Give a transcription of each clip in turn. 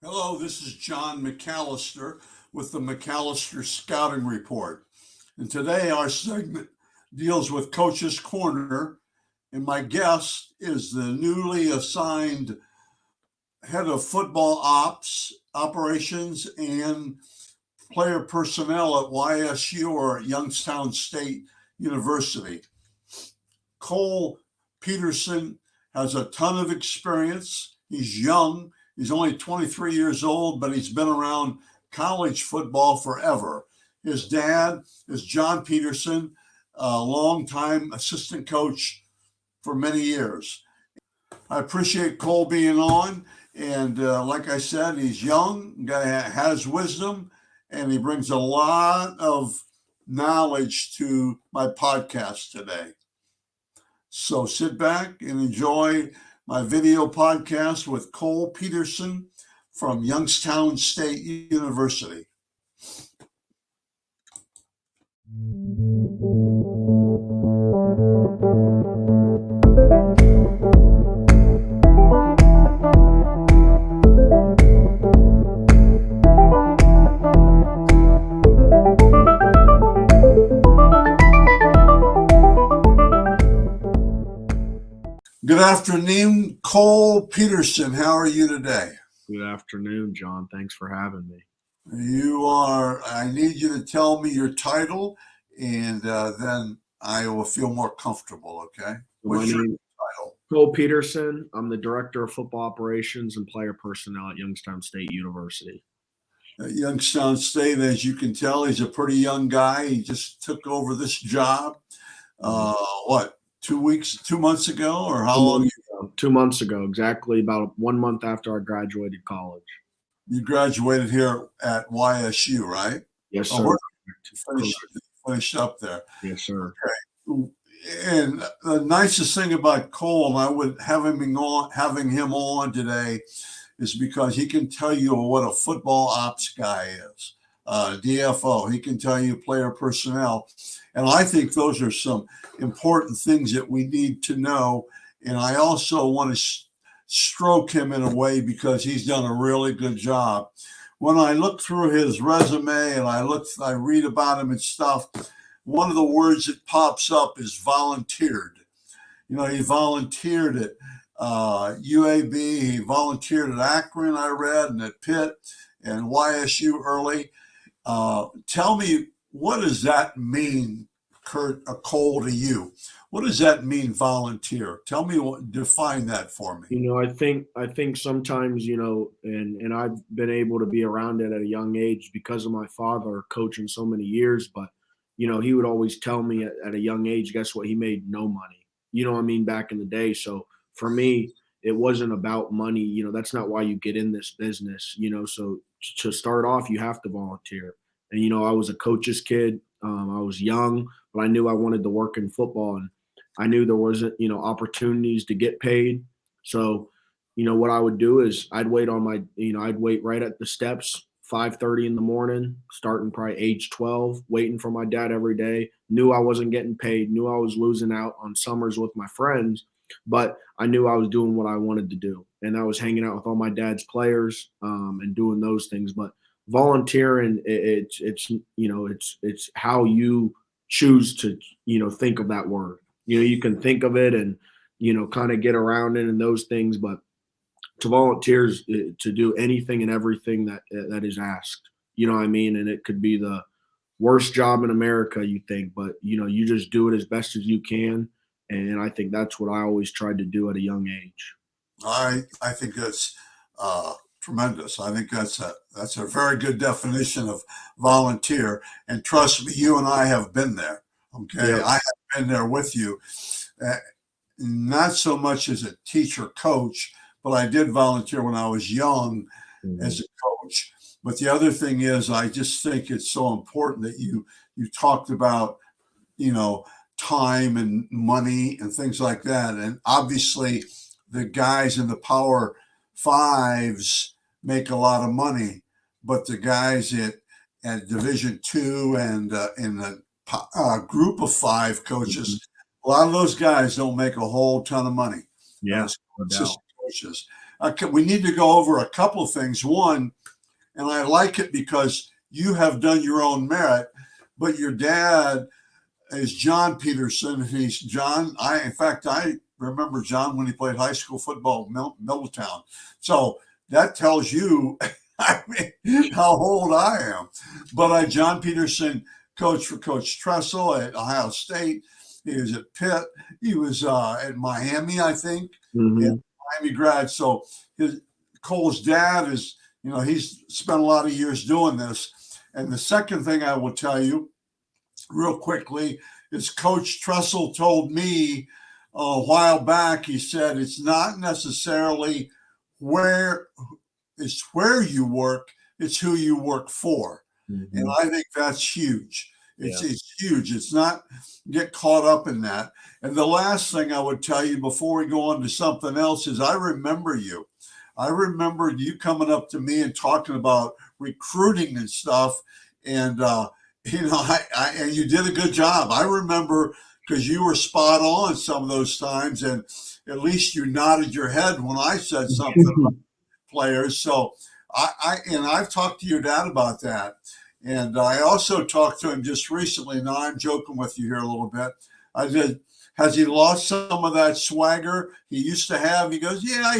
Hello, this is John McAllister with the McAllister Scouting Report. And today our segment deals with Coach's Corner, and my guest is the newly assigned head of football ops, operations, and player personnel at YSU or at Youngstown State University. Cole Peterson has a ton of experience. He's young. He's only 23 years old, but he's been around college football forever. His dad is John Peterson, a longtime assistant coach for many years. I appreciate Cole being on. And like I said, he's young, has wisdom, and he brings a lot of knowledge to my podcast today. So sit back and enjoy my video podcast with Cole Peterson from Youngstown State University. Good afternoon, Cole Peterson. How are you today? Good afternoon, John. Thanks for having me. I need you to tell me your title, and then I will feel more comfortable, okay? What's your title? Cole Peterson. I'm the Director of Football Operations and Player Personnel at Youngstown State University. At Youngstown State, as you can tell, he's a pretty young guy. He just took over this job, 2 months ago, or how long? 2 months ago, exactly about 1 month after I graduated college. You graduated here at YSU, right? Yes, sir. Finished up there. Yes, sir. Okay. And the nicest thing about Cole, and I would having him on today, is because he can tell you what a football ops guy is. DFO. He can tell you player personnel. And I think those are some important things that we need to know. And I also want to stroke him in a way because he's done a really good job. When I look through his resume and I read about him and stuff, one of the words that pops up is volunteered. You know, he volunteered at UAB, he volunteered at Akron, I read, and at Pitt and YSU early. Tell me, what does that mean, Cole, to you? What does that mean, volunteer? Tell me, define that for me. You know, I think sometimes, you know, and I've been able to be around it at a young age because of my father coaching so many years. But, you know, he would always tell me at a young age, guess what? He made no money. You know what I mean? Back in the day. So for me, it wasn't about money. You know, that's not why you get in this business, you know. So to start off, you have to volunteer. And, you know, I was a coach's kid. I was young, but I knew I wanted to work in football. And I knew there wasn't, you know, opportunities to get paid. So, you know, what I would do is I'd wait right at the steps, 5:30 in the morning, starting probably age 12, waiting for my dad every day. Knew I wasn't getting paid, knew I was losing out on summers with my friends, but I knew I was doing what I wanted to do. And I was hanging out with all my dad's players and doing those things. But volunteering, it's you know, it's how you choose to, you know, think of that word. You know, you can think of it and, you know, kind of get around it and those things, but to volunteers to do anything and everything that is asked, you know what I mean? And it could be the worst job in America, you think, but, you know, you just do it as best as you can. And I think that's what I always tried to do at a young age. I think that's tremendous. I think that's a very good definition of volunteer. And trust me, you and I have been there. Okay, Yeah. I have been there with you. Not so much as a teacher coach, but I did volunteer when I was young as a coach. But the other thing is, I just think it's so important that you talked about, you know, time and money and things like that. And obviously, the guys in the Power Fives make a lot of money, but the guys at Division II and in the group of five coaches, a lot of those guys don't make a whole ton of money. Yeah, no doubt. Coaches. we need to go over a couple of things. One, and I like it because you have done your own merit, but your dad is John Peterson. He's John. In fact, I remember John when he played high school football in Middletown. So that tells you, I mean, how old I am. But John Peterson coached for Coach Tressel at Ohio State. He was at Pitt. He was at Miami, I think. Mm-hmm. Miami grad. So Cole's dad is, he's spent a lot of years doing this. And the second thing I will tell you real quickly is Coach Tressel told me a while back, he said, it's not necessarily where you work, it's who you work for. Mm-hmm. And I think that's huge. It's huge. It's not get caught up in that. And the last thing I would tell you before we go on to something else is I remember you. I remember you coming up to me and talking about recruiting and stuff. And, and you did a good job. I remember because you were spot on some of those times. And at least you nodded your head when I said something about players. So I've talked to your dad about that. And I also talked to him just recently. Now I'm joking with you here a little bit. I said, has he lost some of that swagger he used to have? He goes, yeah,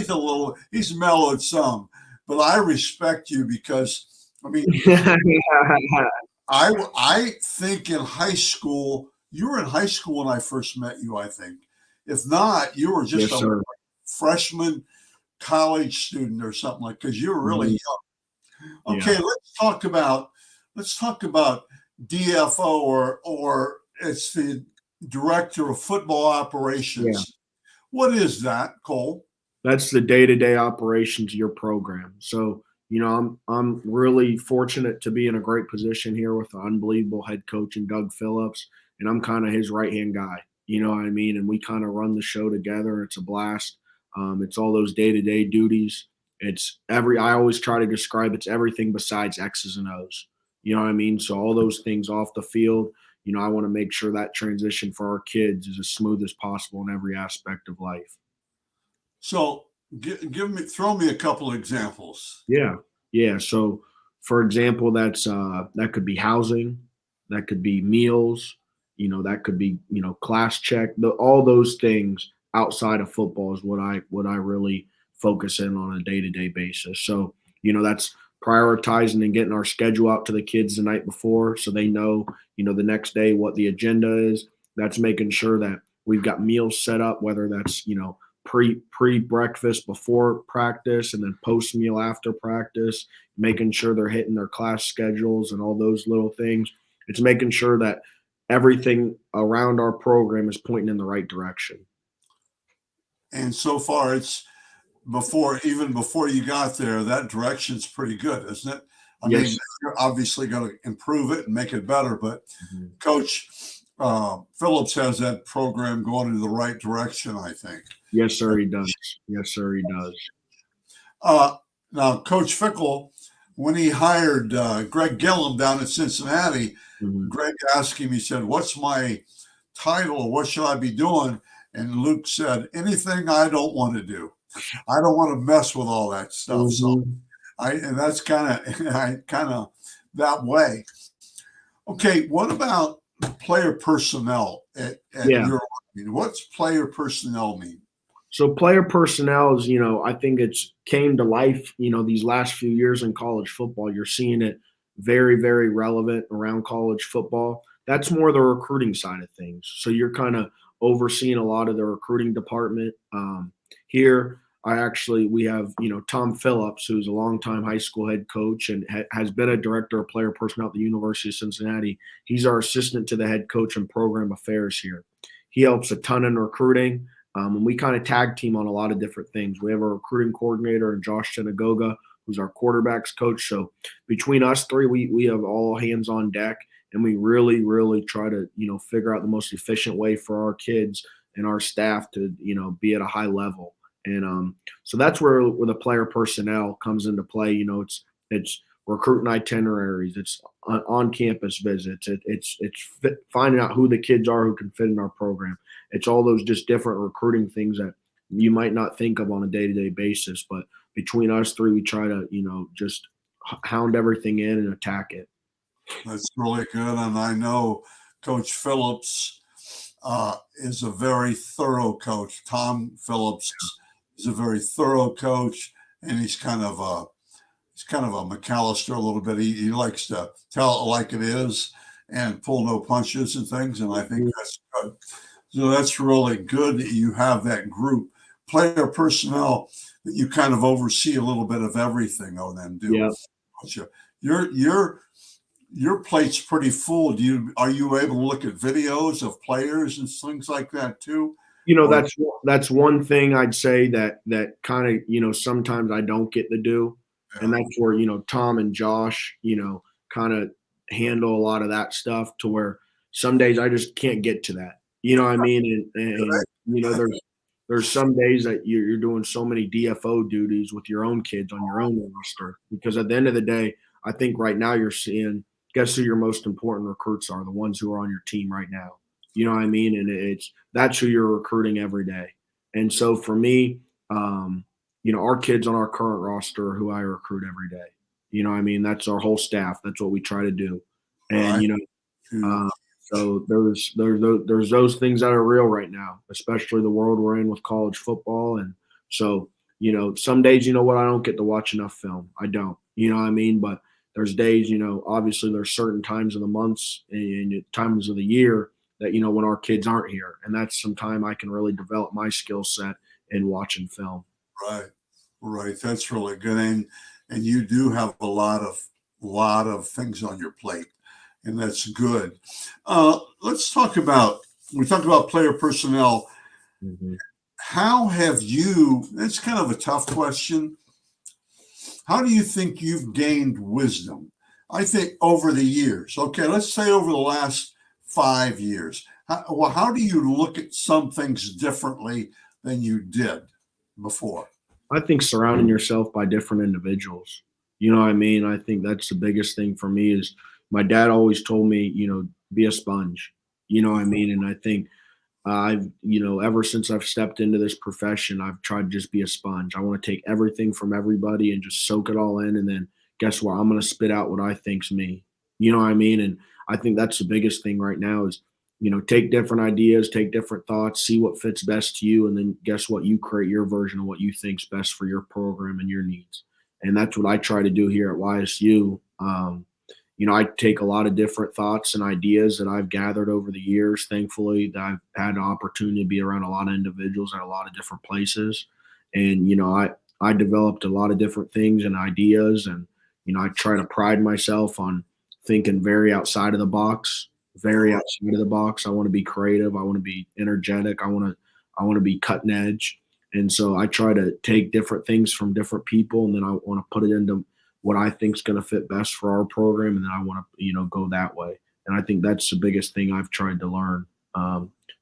he's mellowed some. But I respect you because, I mean, I think in high school, you were in high school when I first met you, I think. If not, you were just a freshman college student or something like, because you were really young. Okay, let's talk about DFO or it's the director of football operations. Yeah. What is that, Cole? That's the day-to-day operations of your program. So, I'm really fortunate to be in a great position here with an unbelievable head coach in Doug Phillips, and I'm kind of his right-hand guy. You know what I mean? And we kind of run the show together. It's a blast. It's all those day-to-day duties. I always try to describe it's everything besides X's and O's. You know what I mean? So all those things off the field, I want to make sure that transition for our kids is as smooth as possible in every aspect of life. So throw me a couple of examples. Yeah. So for example, that could be housing, that could be meals, that could be, class check, all those things outside of football is what I really focus in on a day-to-day basis. So, that's prioritizing and getting our schedule out to the kids the night before so they know, the next day what the agenda is. That's making sure that we've got meals set up, whether that's, pre-breakfast before practice and then post-meal after practice, making sure they're hitting their class schedules and all those little things. It's making sure that everything around our program is pointing in the right direction. And so far, it's even before you got there, that direction's pretty good, isn't it? I mean, you're obviously going to improve it and make it better, but Coach Phillips has that program going in the right direction, I think. Yes, sir, he does. Now, Coach Fickle, when he hired Greg Gillum down in Cincinnati, Greg asked him, he said, what's my title? What should I be doing? And Luke said, anything I don't want to do. I don't want to mess with all that stuff. So and that's kind of that way. Okay, what about player personnel at your, what's player personnel mean? So player personnel is, I think it's came to life, these last few years in college football. You're seeing it very, very relevant around college football. That's more the recruiting side of things. So you're kind of overseeing a lot of the recruiting department. Here, we have, Tom Phillips, who's a longtime high school head coach and has been a director of player personnel at the University of Cincinnati. He's our assistant to the head coach and program affairs here. He helps a ton in recruiting. And we kind of tag team on a lot of different things. We have a recruiting coordinator in Josh Senagoga, who's our quarterbacks coach. So between us three, we have all hands on deck, and we really, really try to, figure out the most efficient way for our kids and our staff to, be at a high level. And so that's where the player personnel comes into play. It's recruiting itineraries, it's on-campus visits, it's finding out who the kids are who can fit in our program. It's all those just different recruiting things that you might not think of on a day-to-day basis. But between us three, we try to, just hound everything in and attack it. That's really good. And I know Coach Phillips is a very thorough coach. Tom Phillips is a very thorough coach, and he's kind of a McAllister a little bit. He likes to tell it like it is and pull no punches and things. And I think that's good. So that's really good that you have that group, player personnel, that you kind of oversee a little bit of everything on them do. Yeah. Your plate's pretty full. Are you able to look at videos of players and things like that too? Or That's one thing I'd say that kind of, sometimes I don't get to do. And yeah, that's where, Tom and Josh, kind of handle a lot of that stuff, to where some days I just can't get to that. You know what I mean? And there's some days that you're doing so many DFO duties with your own kids on your own roster, because at the end of the day, I think right now you're seeing, guess who your most important recruits are? The ones who are on your team right now. You know what I mean? And that's who you're recruiting every day. And so for me, our kids on our current roster are who I recruit every day. You know what I mean? That's our whole staff. That's what we try to do. And, right. uh, so there's those things that are real right now, especially the world we're in with college football. And so, some days, I don't get to watch enough film. I don't, you know what I mean? But there's days, obviously there's certain times of the months and times of the year that, when our kids aren't here. And that's some time I can really develop my skill set in watching film. Right, right. That's really good, and you do have a lot of things on your plate, and that's good. Let's talk about we talked about player personnel. Mm-hmm. How have you? That's kind of a tough question. How do you think you've gained wisdom? I think over the years. Okay, let's say over the last 5 years. How do you look at some things differently than you did before? I think surrounding yourself by different individuals. You know what I mean? I think that's the biggest thing for me is my dad always told me, be a sponge. You know what I mean? And I think I've, ever since I've stepped into this profession, I've tried to just be a sponge. I want to take everything from everybody and just soak it all in. And then guess what? I'm going to spit out what I think's me. You know what I mean? And I think that's the biggest thing right now is, take different ideas, take different thoughts, see what fits best to you. And then guess what? You create your version of what you think's best for your program and your needs. And that's what I try to do here at YSU. I take a lot of different thoughts and ideas that I've gathered over the years. Thankfully, that I've had an opportunity to be around a lot of individuals at a lot of different places, and I developed a lot of different things and ideas, and I try to pride myself on thinking very outside of the box, very outside of the box. I want to be creative. I want to be energetic. I want to be cutting edge, and so I try to take different things from different people, and then I want to put it into what I think is going to fit best for our program, and then I want to go that way. And I think that's the biggest thing I've tried to learn.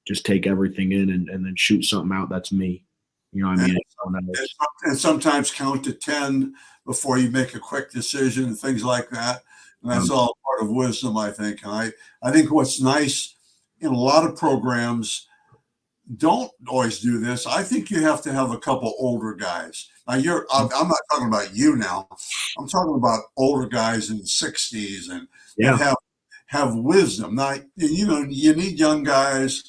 Just take everything in and then shoot something out that's me. You know what I And, mean? and sometimes count to 10 before you make a quick decision and things like that. And that's Um, all part of wisdom, I think. And I think what's nice in a lot of programs don't always do this. I think you have to have a couple older guys. Now I'm not talking about you now. I'm talking about older guys in the 60s and that yeah, have wisdom. Now, you need young guys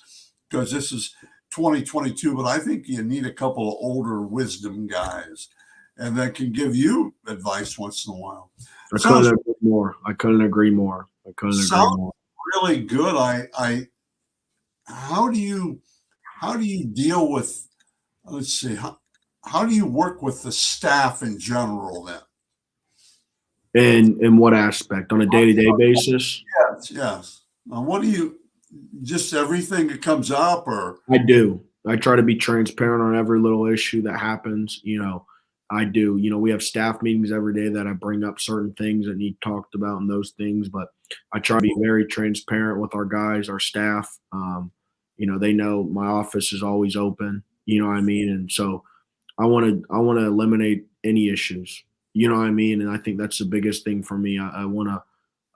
because this is 2022, but I think you need a couple of older wisdom guys and that can give you advice once in a while. I couldn't Sounds agree more. I couldn't agree more. I couldn't agree sounds more. really good. I how do you deal with, let's see, how do you work with the staff in general then? And in what aspect? On a day to day basis? Yes, yes. What do you, just everything that comes up or? I do. I try to be transparent on every little issue that happens. I do. We have staff meetings every day that I bring up certain things that need talked about and those things, but I try to be very transparent with our guys, our staff. They know my office is always open. You know what I mean? And so I want to eliminate any issues. You know what I mean? And I think that's the biggest thing for me. I want to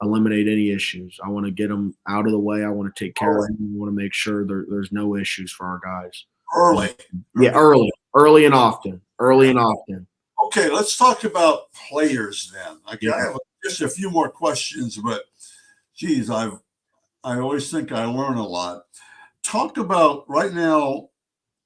eliminate any issues. I want to get them out of the way. I want to take care of them. I want to make sure there's no issues for our guys. Early. Yeah, early and often, early and often. Okay, let's talk about players then. Okay, I Yeah. have just a few more questions, but geez, I always think I learn a lot. Talk about right now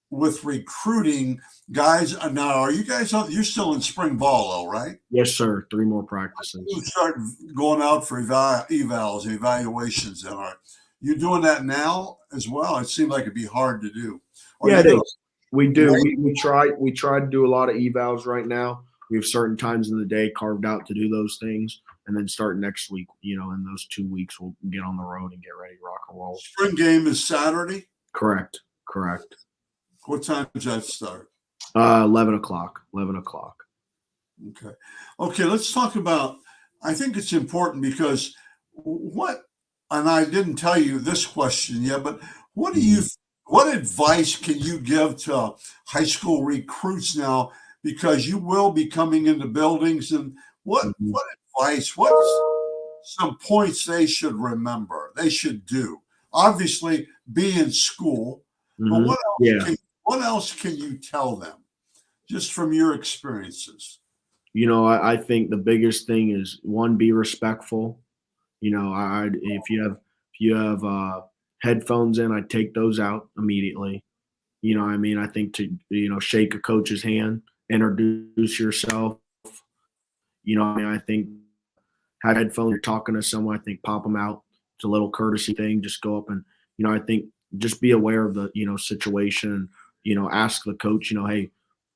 with recruiting guys. Now, are you guys on? You're still in spring ball, though, right? Yes, sir. 3 more practices. You start going out for evals, evaluations, and are you doing that now as well? It seemed like it'd be hard to do. Are Yeah, you it going to is. We do. wait? We try to do a lot of evals right now. We have certain times in the day carved out to do those things, and then start next week. In those 2 weeks, we'll get on the road and get ready to rock and roll. Spring game is Saturday. Correct. Correct. What time does that start? 11 o'clock. 11 o'clock. Okay. Okay, let's talk about I think it's important because what and I didn't tell you this question yet, but what do you Mhm. what advice can you give to high school recruits now because you will be coming into buildings and Mhm. what advice, what's some points they should remember, they should do? Obviously be in school, but Mhm. Yeah. what else can you tell them just from your experiences? I think the biggest thing is one, be respectful. If you have headphones in, I'd take those out immediately. What I mean, I think to shake a coach's hand, introduce yourself. I mean, I think have headphones, you're talking to someone, I think pop them out. It's a little courtesy thing. Just go up and I think just be aware of the situation. Ask the coach. Hey,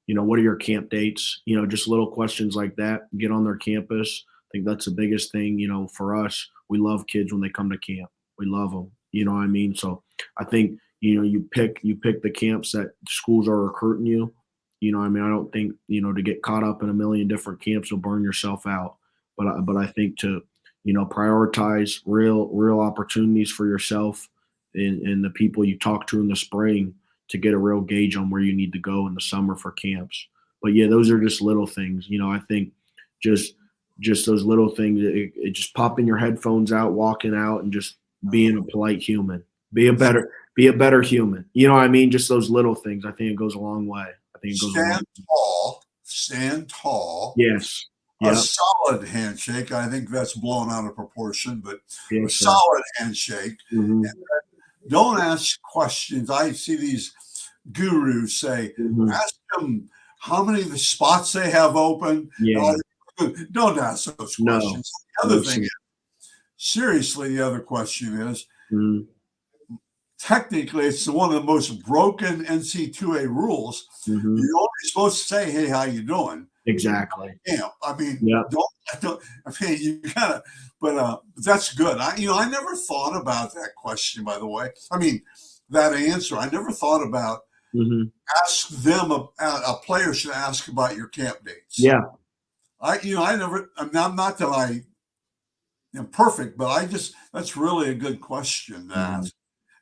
what are your camp dates? Just little questions like that. Get on their campus. I think that's the biggest thing. For us, we love kids when they come to camp. We love them. You know what I mean? So I think you pick the camps that schools are recruiting you. I mean, I don't think to get caught up in a million different camps will burn yourself out. But I think to prioritize real opportunities for yourself and the people you talk to in the spring to get a real gauge on where you need to go in the summer for camps. But yeah, those are just little things. I think just those little things. It just popping your headphones out, walking out, and just being a polite human. Be a better human. You know what I mean? Just those little things. I think it goes a long way. I think it goes a long. Stand tall, Yes. a Yep. solid handshake. I think that's blown out of proportion, but a Yes, sir. solid handshake. Hmm. Don't ask questions. I see these gurus say, Hmm. ask them how many of the spots they have open. Yeah. Don't ask those No. questions. The other No, thing sir. is, seriously, the other question is, Mhm. technically, it's one of the most broken NC2A rules. Mhm. You're only supposed to say, "Hey, how you doing?" Exactly. Yeah, I mean, Yep. don't. I mean, you gotta, but that's good. I never thought about that question. By the way, I mean that answer. I never thought about Mhm. ask them. A player should ask about your camp dates. Yeah. I never. I'm not that I am perfect, but I just that's really a good question to Mhm. ask,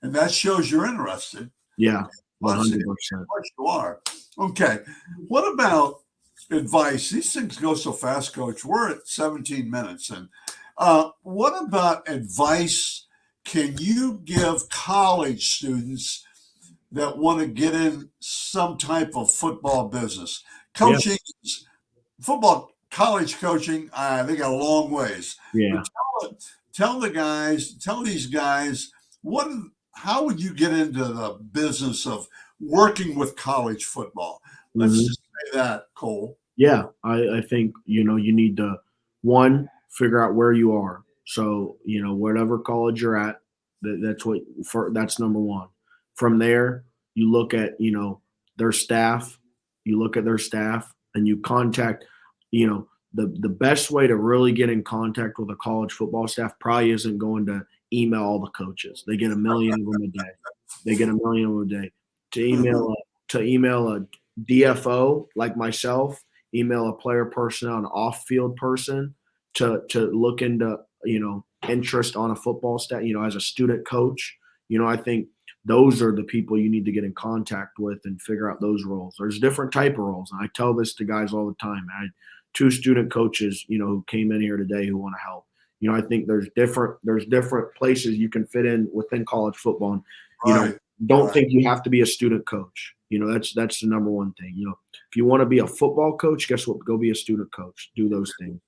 and that shows you're interested. Yeah. Much 100%. much you are. Okay. What about advice? These things go so fast, Coach. We're at 17 minutes. And what about advice can you give college students that want to get in some type of football business? Yeah. Coaching, football, college coaching, they got a long ways. But Yeah. tell these guys, what, how would you get into the business of working with college football? Let's Mhm. just say that, Cole. Yeah. I think, you need to, one, figure out where you are. So, whatever college you're at, that's number one. From there, you look at, their staff, you look at their staff and you contact, the best way to really get in contact with a college football staff probably isn't going to email all the coaches. They get a million of them a day. They get a million of them a day. To email a DFO like myself, email a player personnel, an off-field person to look into interest on a football staff. As a student coach, I think those are the people you need to get in contact with and figure out those roles. There's different type of roles, and I tell this to guys all the time. I had two student coaches, who came in here today who want to help. I think there's different places you can fit in within college football. And, Right, don't right. think you have to be a student coach. That's the number one thing. If you want to be a football coach, guess what? Go be a student coach. Do those things.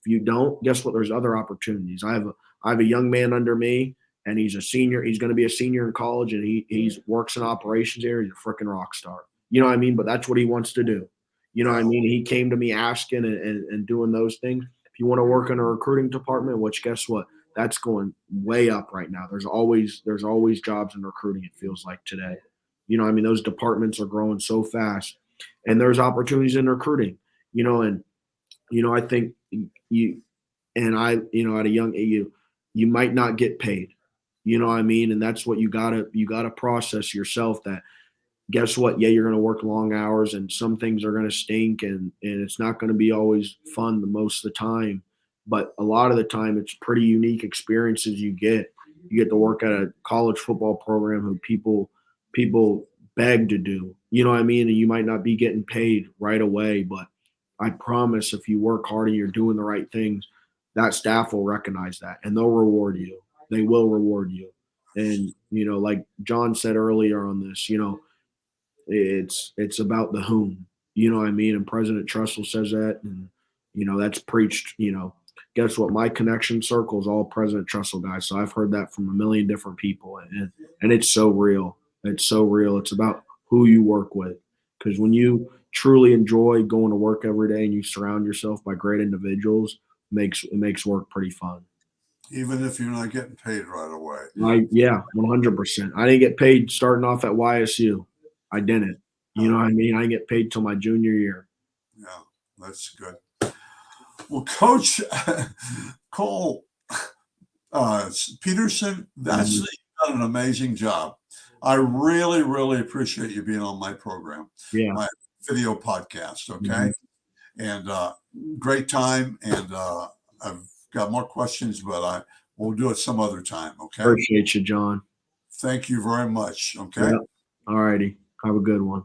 If you don't, guess what? There's other opportunities. I have a young man under me, and he's a senior. He's going to be a senior in college, and he's works in operations here. He's a freaking rock star. You know what I mean? But that's what he wants to do. You know what I mean? He came to me asking and doing those things. If you want to work in a recruiting department, which guess what? That's going way up right now. There's always jobs in recruiting, it feels like today. Those departments are growing so fast. And there's opportunities in recruiting, and I think you and I, at a young age, you might not get paid. You know what I mean? And that's what you gotta process yourself that guess what? Yeah, you're going to work long hours and some things are going to stink and it's not going to be always fun the most of the time. But a lot of the time, it's pretty unique experiences you get. You get to work at a college football program who people beg to do. You know what I mean? And you might not be getting paid right away, but I promise if you work hard and you're doing the right things, that staff will recognize that and they'll reward you. They will reward you. And like John said earlier on this, it's about the whom, you know what I mean? And President Trussell says that, and that's preached. Guess what? My connection circle is all President Trussell guys. So I've heard that from a million different people, and it's so real. It's so real. It's about who you work with, because when you truly enjoy going to work every day and you surround yourself by great individuals, it makes work pretty fun. Even if you're not getting paid right away. Yeah, 100%. I didn't get paid starting off at YSU. I didn't. You know what I mean? I didn't get paid till my junior year. Yeah, that's good. Well, Coach Cole Peterson, that's Mhm. you've done an amazing job. I really, really appreciate you being on my program, Yeah. my video podcast. Mhm. Okay, and great time. And I've got more questions, but we'll do it some other time. Okay. Appreciate you, John. Thank you very much. Okay. Yeah. All righty. Have a good one.